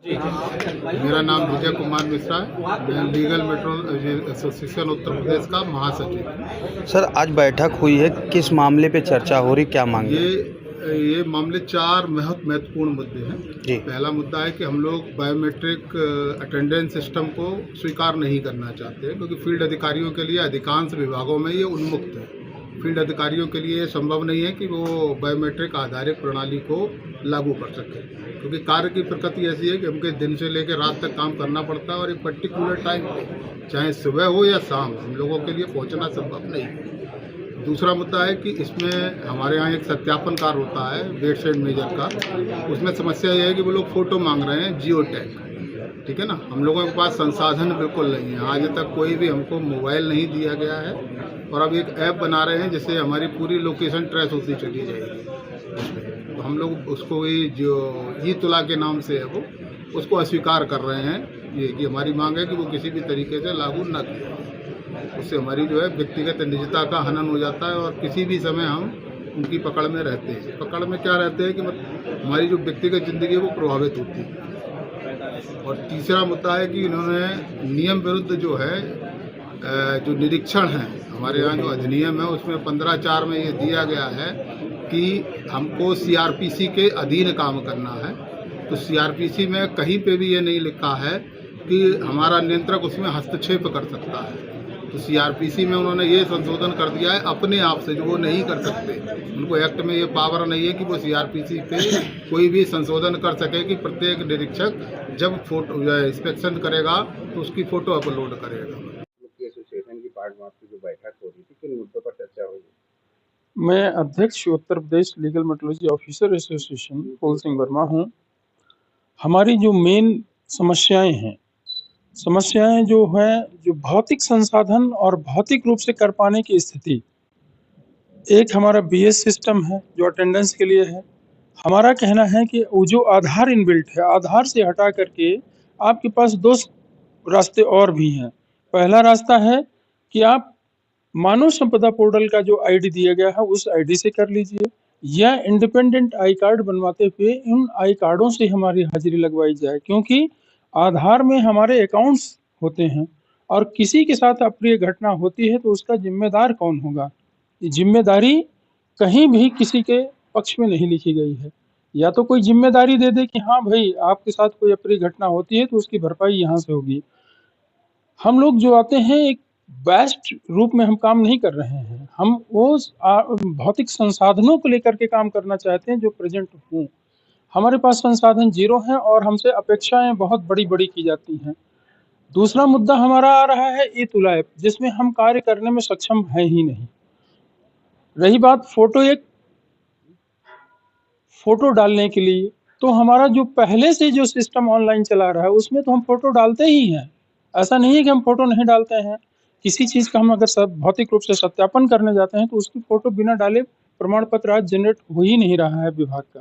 मेरा नाम विजय कुमार मिश्रा है। मैं legal metrology association Uttar Pradesh का महासचिव हूँ। सर, आज बैठक हुई है, किस मामले पे चर्चा हो रही, क्या मांग है? ये मामले चार महत्वपूर्ण मुद्दे हैं। जी। पहला मुद्दा है कि हम लोग बायोमेट्रिक अटेंडेंस सिस्टम को स्वीकार नहीं करना चाहते हैं, क्योंकि फील्ड अधिकारियों के लिए अधिकांश विभागों में ये उन्मुक्त है। फील्ड अधिकारियों के लिए संभव नहीं है कि वो बायोमेट्रिक आधारित प्रणाली को लागू कर सकें, क्योंकि कार्य की प्रकृति ऐसी है कि हमको दिन से लेकर रात तक काम करना पड़ता है, और एक पर्टिकुलर टाइम पे, चाहे सुबह हो या शाम, हम लोगों के लिए पहुंचना संभव नहीं है। दूसरा मुद्दा है कि इसमें हमारे यहाँ एक सत्यापन कार्य होता है वेट्स एंड मेजर का। उसमें समस्या यह है कि वो लोग फ़ोटो मांग रहे हैं जियो टैग, ठीक है ना। हम लोगों के पास संसाधन बिल्कुल नहीं है, आज तक कोई भी हमको मोबाइल नहीं दिया गया है, और अब एक ऐप बना रहे हैं जिससे हमारी पूरी लोकेशन ट्रेस होती चली जाएगी। तो हम लोग उसको ये जो ई तुला के नाम से है वो उसको अस्वीकार कर रहे हैं। ये कि हमारी मांग है कि वो किसी भी तरीके से लागू न किया जाए। उससे हमारी जो है व्यक्तिगत निजता का हनन हो जाता है, और किसी भी समय हम उनकी पकड़ में रहते हैं। पकड़ में क्या रहते हैं कि हमारी जो व्यक्तिगत ज़िंदगी है वो प्रभावित होती है। और तीसरा मुद्दा है कि इन्होंने नियम विरुद्ध जो है जो निरीक्षण है, हमारे यहाँ जो अधिनियम है उसमें 15(4) में ये दिया गया है कि हमको सीआरपीसी के अधीन काम करना है। तो सीआरपीसी में कहीं पे भी ये नहीं लिखा है कि हमारा नियंत्रक उसमें हस्तक्षेप कर सकता है। तो सीआरपीसी में उन्होंने ये संशोधन कर दिया है अपने आप से, जो वो नहीं कर सकते। उनको एक्ट में ये पावर नहीं है कि वो सीआरपीसी पे कोई भी संशोधन कर सके कि प्रत्येक निरीक्षक जब फोटो इंस्पेक्शन करेगा तो उसकी फ़ोटो अपलोड करेगा। एसोसिएशन की पार्टनर जो बैठक हो रही थी, किन मुद्दों पर चर्चा हुई? मैं अध्यक्ष Uttar Pradesh legal metrology officer association फूल सिंह वर्मा हूँ। हमारी जो मेन समस्याएं जो हैं, जो भौतिक संसाधन और भौतिक रूप से कर पाने की स्थिति। एक हमारा बीएस सिस्टम है जो अटेंडेंस के लिए है। हमारा कहना है कि वो जो आधार इनबिल्ट है, आधार से हटा करके आपके पास दो रास्ते और भी हैं। पहला रास्ता है कि आप मानव संपदा पोर्टल का जो आईडी दिया गया है उस आईडी से कर लीजिए, या इंडिपेंडेंट आई कार्ड बनवाते हुए उन आई कार्डों से हमारी हाजिरी लगवाई जाए, क्योंकि आधार में हमारे अकाउंट्स होते हैं और किसी के साथ अप्रिय घटना होती है तो उसका जिम्मेदार कौन होगा। ये जिम्मेदारी कहीं भी किसी के पक्ष में नहीं लिखी गई है। या तो कोई जिम्मेदारी दे दे कि हाँ भाई, आपके साथ कोई अप्रिय घटना होती है तो उसकी भरपाई यहाँ से होगी। हम लोग जो आते हैं एक बेस्ट रूप में हम काम नहीं कर रहे हैं। हम वो भौतिक संसाधनों को लेकर के काम करना चाहते हैं जो प्रेजेंट हों। हमारे पास संसाधन जीरो हैं और हमसे अपेक्षाएं बहुत बड़ी-बड़ी की जाती हैं। दूसरा मुद्दा हमारा आ रहा है ई तुला ऐप, जिसमें हम कार्य करने में सक्षम हैं ही नहीं। रही बात फोटो डालने के लिए, तो हमारा जो पहले से जो सिस्टम ऑनलाइन चला रहा है उसमें तो हम फोटो डालते ही हैं। ऐसा नहीं है कि हम फोटो नहीं डालते हैं। किसी चीज़ का हम अगर सब भौतिक रूप से सत्यापन करने जाते हैं तो उसकी फोटो बिना डाले प्रमाण पत्र आज जनरेट हो ही नहीं रहा है विभाग का।